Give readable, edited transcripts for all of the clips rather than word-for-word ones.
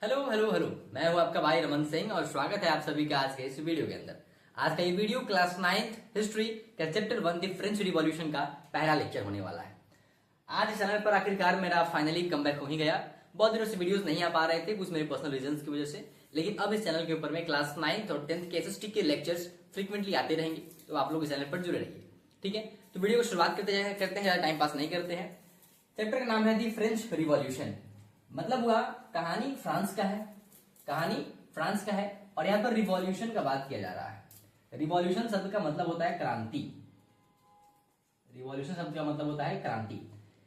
Hello hello hello. मैं हूं आपका भाई रमन सिंह और स्वागत है आप सभी का आज के इस वीडियो के अंदर। आज का ये वीडियो क्लास 9th हिस्ट्री का चैप्टर 1 द फ्रेंच रिवॉल्यूशन का पहला लेक्चर होने वाला है। आज इस चैनल पर आखिरकार मेरा फाइनली कमबैक हो ही गया। बहुत दिनों से वीडियोस नहीं आ पा रहे थे, कुछ मेरे पर्सनल रीजंस की वजह से, लेकिन अब इस चैनल के ऊपर में क्लास 9th और 10th के एसएसटी के लेक्चर्स फ्रीक्वेंटली आते रहेंगे, तो आप लोग इस चैनल पर जुड़े रहिए। ठीक है, तो वीडियो को शुरुआत करते हैं, ज्यादा टाइम पास नहीं करते हैं। चैप्टर का नाम है दी फ्रेंच रिवॉल्यूशन। मतलब हुआ कहानी फ्रांस का है, कहानी फ्रांस का है और यहां पर रिवॉल्यूशन का बात किया जा रहा है। रिवॉल्यूशन शब्द का मतलब होता है क्रांति। रिवॉल्यूशन शब्द का मतलब होता है क्रांति।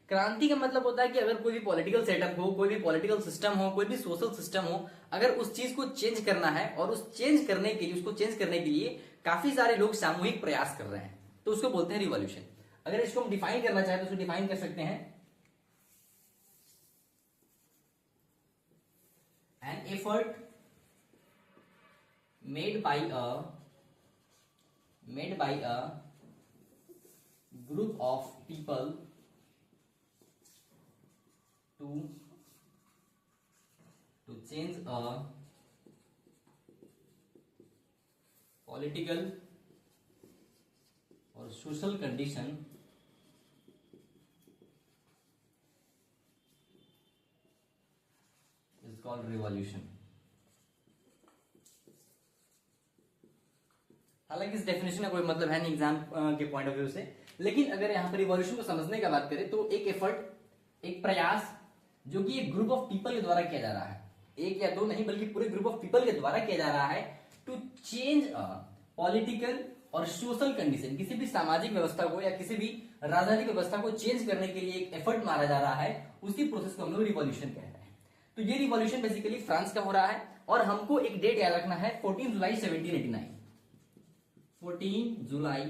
क्रांति का मतलब होता है कि अगर कोई भी पॉलिटिकल सेटअप हो, कोई भी पॉलिटिकल सिस्टम हो, कोई भी सोशल सिस्टम हो, अगर उस चीज को चेंज करना है और उस चेंज करने के लिए, उसको चेंज करने के लिए काफी सारे लोग सामूहिक प्रयास कर रहे हैं, तो उसको बोलते हैं रिवॉल्यूशन। अगर इसको हम डिफाइन करना चाहें तो उसको डिफाइन कर सकते हैं an effort made by a group of people to change a political or social condition is called revolution। हालांकि इस डेफिनेशन का कोई मतलब है नहीं एग्जाम के पॉइंट ऑफ व्यू से, लेकिन अगर यहां पर रिवॉल्यूशन को समझने की बात करें तो एक एफर्ट, एक प्रयास जो कि एक ग्रुप ऑफ पीपल के द्वारा किया जा रहा है, एक या दो नहीं बल्कि पूरे ग्रुप ऑफ पीपल के द्वारा किया जा रहा है, टू चेंज अ पॉलिटिकल और सोशल कंडीशन। किसी भी सामाजिक व्यवस्था को या किसी भी राजनीतिक व्यवस्था को चेंज करने के लिए एक एफर्ट मारा जा रहा है, उसी प्रोसेस को हम लोग रिवॉल्यूशन कहते हैं। तो ये रिवॉल्यूशन बेसिकली फ्रांस का हो रहा है और हमको एक डेट याद रखना है, 14 जुलाई 1789। 14 जुलाई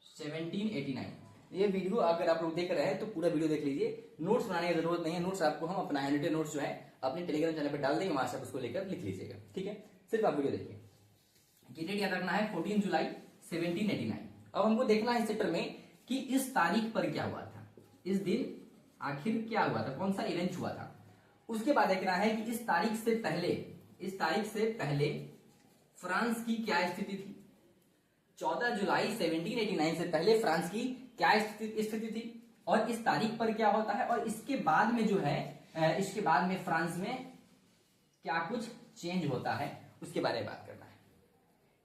1789। ये वीडियो अगर आप लोग देख रहे हैं तो पूरा वीडियो देख लीजिए, नोट्स बनाने की जरूरत नहीं है। नोट्स आपको हम अपना एनोटेड नोट्स जो है अपने टेलीग्राम चैनल पर डाल देंगे, वहां से आप उसको लेकर लिख लीजिएगा। ठीक है, सिर्फ आप वीडियो देखिए। ये डेट याद रखना है 14 जुलाई 1789। अब हमको देखना है इस चैप्टर में कि इस तारीख पर क्या हुआ था, इस दिन आखिर क्या हुआ था, कौन सा इवेंट हुआ था। उसके बाद देखना है कि इस तारीख से पहले फ्रांस की क्या स्थिति थी। 14 जुलाई 1789 से पहले फ्रांस की क्या स्थिति थी और इस तारीख पर क्या होता है, और इसके बाद में जो है, इसके बाद में फ्रांस में क्या कुछ चेंज होता है, उसके बारे में बात करना है।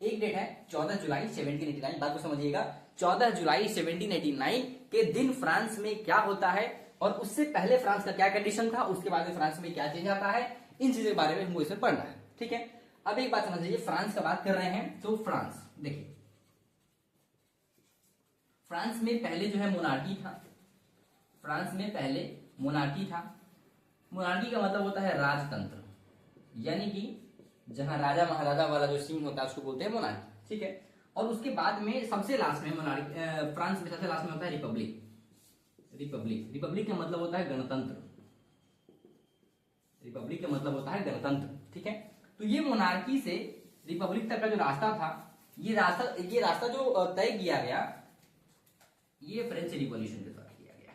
एक डेट है 14 जुलाई 1789, बात को समझिएगा। 14 जुलाई 1789 के दिन फ्रांस में क्या होता है और उससे पहले फ्रांस का क्या कंडीशन था, उसके बाद में फ्रांस में क्या चेंज आता है, इन चीजों के बारे में हमको इसमें पढ़ना है। ठीक है, अब एक बात समझ लीजिए, फ्रांस का बात कर रहे हैं तो फ्रांस देखिए, फ्रांस में पहले जो है मोनार्की था। फ्रांस में पहले मोनार्की था। मोनार्की का मतलब होता है राजतंत्र, यानी कि जहां राजा महाराजा वाला जो सीन होता है उसको बोलते हैं मोनार्की। ठीक है, और उसके बाद में सबसे लास्ट में मोनार्की, फ्रांस में सबसे लास्ट में होता है रिपब्लिक। रिपब्लिक का मतलब होता है गणतंत्र। रिपब्लिक का मतलब होता है गणतंत्र। ठीक है, तो ये मोनार्की से रिपब्लिक तक का जो रास्ता था, ये रास्ता जो तय किया गया, ये फ्रेंच रिवॉल्यूशन के द्वारा किया गया।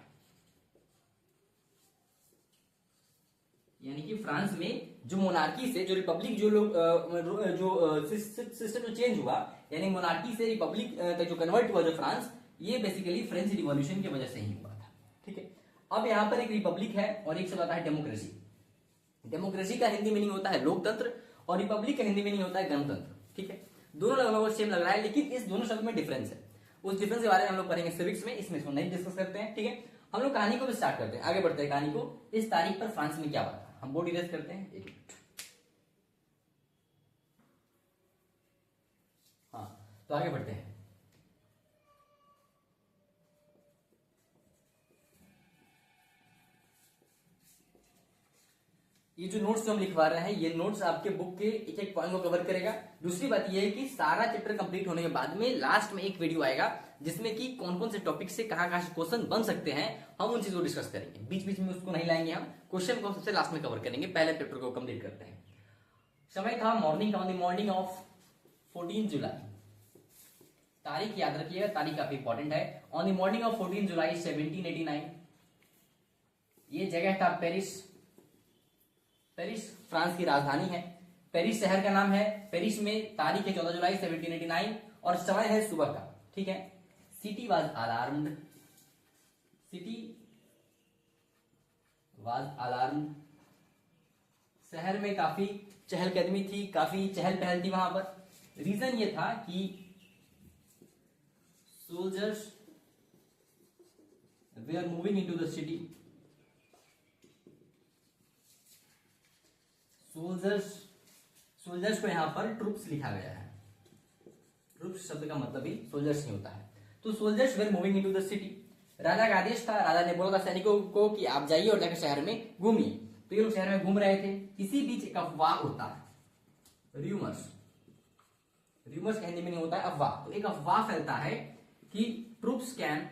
यानी कि फ्रांस में जो मोनार्की से जो रिपब्लिक, जो लोग जो सिस्टम जो चेंज हुआ, यानी मोनार्की से रिपब्लिक तक जो कन्वर्ट हुआ जो फ्रांस, ये बेसिकली फ्रेंच रिवॉल्यूशन की वजह से ही हुआ था। ठीक है, अब यहां पर एक रिपब्लिक है और एक शब्द आता है डेमोक्रेसी। डेमोक्रेसी का हिंदी मीनिंग होता है लोकतंत्र और रिपब्लिक का हिंदी मीनिंग होता है गणतंत्र। ठीक है, दोनों लगभग सेम लग रहा है, लेकिन इस दोनों शब्द में डिफरेंस है। उस डिफरेंस के बारे में हम लोग पढ़ेंगे सिविक्स में, इसमें इसको नहीं डिस्कस करते हैं। ठीक है, हम लोग कहानी को भी स्टार्ट करते हैं, आगे बढ़ते हैं कहानी को। इस तारीख पर फ्रांस में क्या हुआ था, हम बोर्ड इरेज करते हैं, एक मिनट। हाँ, तो आगे बढ़ते हैं। ये जो नोट्स जो हम लिखवा रहे हैं, ये नोट्स आपके बुक के एक एक पॉइंट को कवर करेगा। दूसरी बात ये है कि सारा चैप्टर कंप्लीट होने के बाद में लास्ट में एक वीडियो आएगा जिसमें कि कौन कौन से टॉपिक से कहां से क्वेश्चन बन सकते हैं, हम उन चीजों को डिस्कस करेंगे। बीच बीच में उसको नहीं लाएंगे, हम क्वेश्चन को सबसे लास्ट में कवर करेंगे, पहले पेपर को कंप्लीट करते हैं। समय था मॉर्निंग का, ऑन द मॉर्निंग ऑफ 14 जुलाई। तारीख याद रखिएगा, तारीख काफी इंपॉर्टेंट है। ऑन द मॉर्निंग ऑफ 14 जुलाई 1789, ये जगह था पेरिस। पेरिस फ्रांस की राजधानी है। पेरिस शहर का नाम है। पेरिस में तारीख है 14 जुलाई 1789 और समय है सुबह का। ठीक है। City was alarmed, city was alarmed, शहर में काफी चहलकदमी थी, काफी चहल पहल थी वहां पर। रीजन ये था कि soldiers they are moving into the city, soldiers को यहां पर ट्रूप्स लिखा गया है। ट्रूप्स शब्द का मतलब ही सोल्जर्स ही होता है। तो soldiers were moving into the city, राजा का आदेश था, राजा ने बोला था सैनिकों को कि आप जाइए और जाकर शहर में घूमिए। तो ये लोग शहर में घूम रहे थे। इसी बीच एक अफवाह होता है, र्यूमर्स। र्यूमर्स हिंदी में नहीं होता है अफवाह। तो एक अफवाह फैलता है कि troops can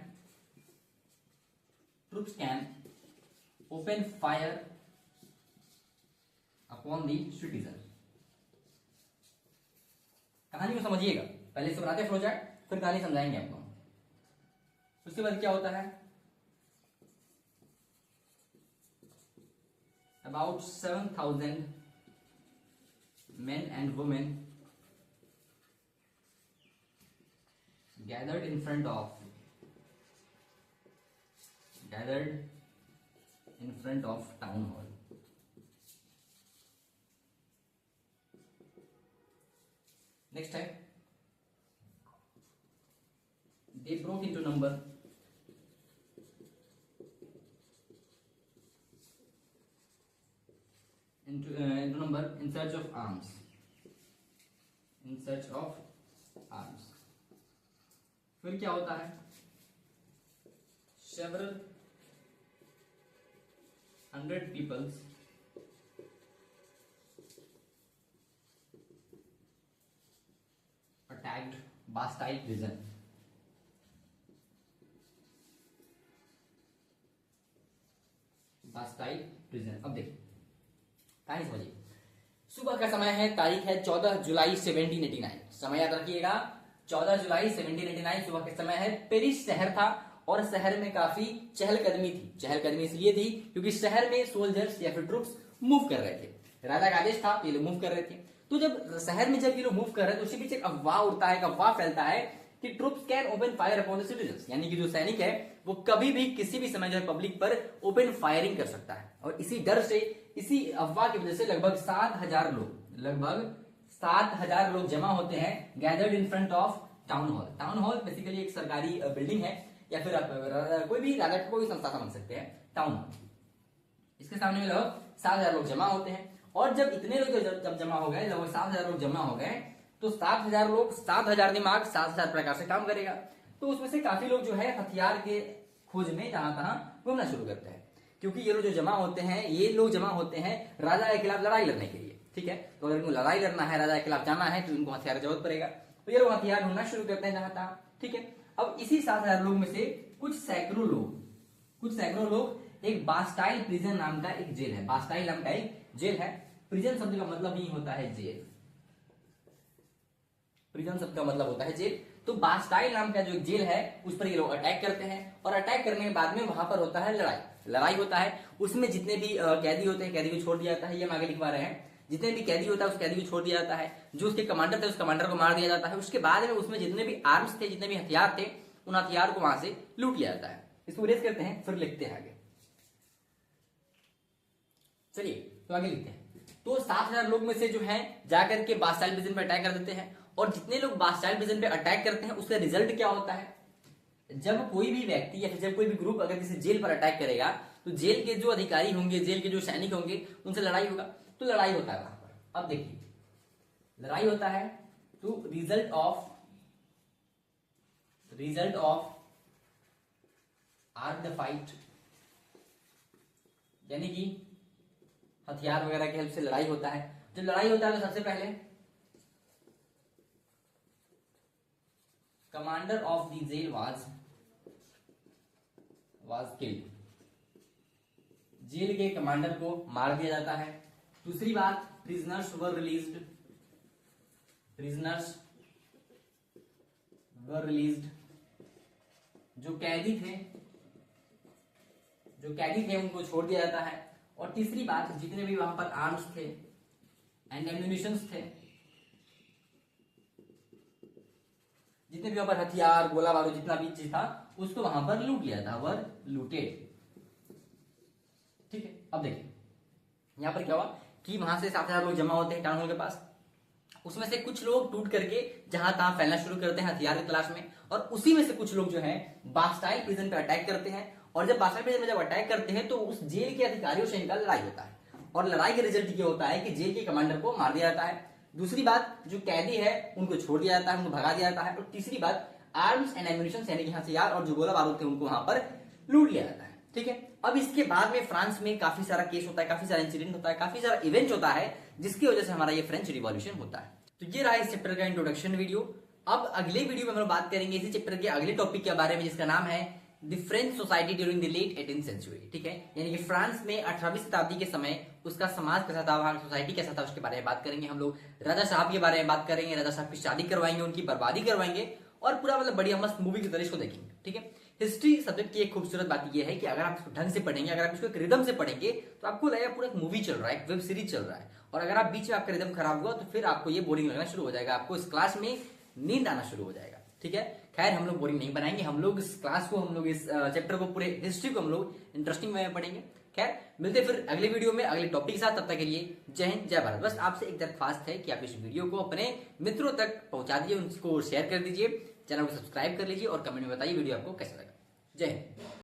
open fire upon the citizen. कहानी को समझिएगा, पहले से बनाते फ्लो चार्ट, फिर कहानी समझाएंगे आपको। उसके बाद क्या होता है, about 7,000 men and women gathered in front of town hall. Next है, they broke into number in search of arms. फिर क्या होता है, several hundred peoples attacked Bastille prison. अब देखिए कहानी समझिए। सुबह का समय है, तारीख है 14 जुलाई 1789। समय याद रखिएगा, 14 जुलाई 1789 सुबह का समय है। पेरिस शहर था और शहर में काफी चहलकदमी थी। चहलकदमी इसलिए थी क्योंकि शहर में सोल्जर्स या फिर ट्रूप्स मूव कर रहे थे। राजा का आदेश था, ये लोग मूव कर रहे थे। तो जब शहर में जब ये लोग मूव कर रहे हैं तो उसी बीच एक अफवाह उड़ता है, एक अफवाह फैलता है कि troops can open fire upon the citizens, यानी कि जो सैनिक है वो कभी भी किसी भी समय जो है पब्लिक पर ओपन फायरिंग कर सकता है। और इसी डर से, इसी अफवाह की वजह से लगभग 7,000 लोग जमा होते हैं, gathered in front of town hall. Town hall basically एक सरकारी बिल्डिंग है, या फिर आप कोई भी राजा का कोई संस्था समझ सकते हैं, टाउन हॉल। इसके सामने में लगभग 7,000 लोग जमा होते हैं। और जब इतने लोग जब जमा हो गए, लगभग 7,000 लोग जमा हो गए, तो 7,000 लोग, 7,000 दिमाग 7,000 प्रकार से काम करेगा। तो उसमें से काफी लोग जो है हथियार के खोज में जहां तहां घूमना शुरू करते हैं, क्योंकि ये लोग जो जमा होते हैं, ये लोग जमा होते हैं राजा के खिलाफ लड़ाई लड़ने के लिए। ठीक है, तो अगर इनको लड़ाई लड़ना है, राजा के खिलाफ जाना है, तो इनको हथियार की जरूरत पड़ेगा। तो ये लोग हथियार ढूंढना शुरू करते हैं जहां तहां। ठीक है, अब इसी 7,000 लोग में से कुछ सैकड़ों लोग एक बास्टाइल प्रिजन नाम का एक जेल है। बास्टाइल नाम का एक जेल है। प्रिजन शब्द का मतलब ही होता है जेल। प्रिजन शब्द का मतलब होता है जेल। तो बास्टाइल नाम का जो एक जेल है उस पर ये लोग अटैक करते हैं, और अटैक करने के बाद में वहां पर होता है लड़ाई होता है। उसमें जितने भी कैदी होते हैं, कैदी को छोड़ दिया जाता है। ये हम आगे लिखवा रहे हैं, जितने भी कैदी होता है उस कैदी को छोड़ दिया जाता है। जो उसके कमांडर थे उस कमांडर को मार दिया जाता है। उसके बाद में उसमें जितने भी आर्म्स थे, जितने भी हथियार थे, उन हथियार को वहां से लूट लिया जाता है। इसको रेस करते हैं, फिर लिखते हैं आगे। चलिए तो आगे लिखते हैं। तो 7,000 लोग में से जो है जाकर के बास्टाइल प्रिजन पे अटैक कर देते हैं। और जितने लोग बास्टाइल प्रिजन पे अटैक करते हैं उसका रिजल्ट क्या होता है, जब कोई भी व्यक्ति या फिर जब कोई भी ग्रुप अगर किसी जेल पर अटैक करेगा तो जेल के जो अधिकारी होंगे, जेल के जो सैनिक होंगे, उनसे लड़ाई होगा। तो लड़ाई होता है वहां पर। अब देखिए, लड़ाई होता है तो result of are the fight, यानी कि हथियार वगैरह की हेल्प से लड़ाई होता है। जब लड़ाई होता है तो सबसे पहले commander of the jail was killed, jail के कमांडर को मार दिया जाता है। दूसरी बात, प्रिजनर्स वर रिलीज्ड, जो कैदी थे उनको छोड़ दिया जाता है। और तीसरी बात, जितने भी वहां पर आर्म्स थे एंड एम्यूनिशंस थे, जितने भी वहां पर हथियार, गोला बारूद, जितना भी चीज था उसको वहां पर लूट लिया था, वर लूटेड। ठीक है, अब देखिए यहां पर क्या हुआ कि वहां से 7,000 लोग जमा होते हैं टाउन हॉल के पास। उसमें से कुछ लोग टूट करके जहां तहां फैलना शुरू करते हैं हथियार की तलाश में, और उसी में से कुछ लोग जो है बास्टाइल प्रिजन पर अटैक करते हैं। और जब बास्टाइल प्रिजन में जब अटैक करते हैं तो उस जेल के अधिकारियों से इनका लड़ाई होता है, और लड़ाई का रिजल्ट ये होता है कि जेल के कमांडर को मार दिया जाता है। दूसरी बात, जो कैदी है उनको छोड़ दिया जाता है, उनको भगा दिया जाता है। और तीसरी बात, आर्म्स एंड एम्यूनिशन यानी कि हथियार और जो गोला बारूद थे उनको वहां पर लूट लिया जाता है। ठीक है, अब इसके बाद में फ्रांस में काफी सारा केस होता है, काफी सारा इंसिडेंट होता है, काफी सारा इवेंट होता है, जिसकी वजह से हमारा ये फ्रेंच रिवॉल्यूशन होता है। तो ये रहा इस चैप्टर का इंट्रोडक्शन वीडियो। अब अगले वीडियो में हम लोग बात करेंगे इसी चैप्टर के अगले टॉपिक के बारे में, जिसका नाम है the French society during the late 18th century. ठीक है, यानी कि फ्रांस में 18वीं शताब्दी के समय उसका समाज कैसा था, वहां सोसाइटी कैसा था, उसके बारे में बात करेंगे हम लोग। राजा साहब के बारे में बात करेंगे, राजा साहब की शादी करवाएंगे, उनकी बर्बादी करवाएंगे, और पूरा मतलब बढ़िया मस्त मूवी की तरह इसको देखेंगे। ठीक है, हिस्ट्री सब्जेक्ट की एक खूबसूरत बात यह है कि अगर आप इसको ढंग से पढ़ेंगे, अगर आप इसको एक रिदम से पढ़ेंगे, तो आपको लगेगा पूरा एक मूवी चल रहा है, एक वेब सीरीज चल रहा है। और अगर आप बीच में आपका रिदम खराब हुआ तो फिर आपको ये बोरिंग लगना शुरू हो जाएगा, आपको इस क्लास में नींद आना शुरू हो जाएगा। ठीक है, खैर हम लोग बोरिंग नहीं बनाएंगे, हम लोग इस क्लास को, हम लोग इस चैप्टर को, पूरे हिस्ट्री को हम लोग इंटरेस्टिंग वे में पढ़ेंगे। खैर मिलते फिर अगले वीडियो में अगले टॉपिक के साथ, तब तक के लिए जय हिंद जय भारत। बस आपसे एक दरख्वास्त है कि आप इस वीडियो को अपने मित्रों तक पहुंचा दीजिए, उनको शेयर कर दीजिए, चैनल को सब्सक्राइब कर लीजिए और कमेंट में बताइए वीडियो आपको कैसा लगा। जय हिंद।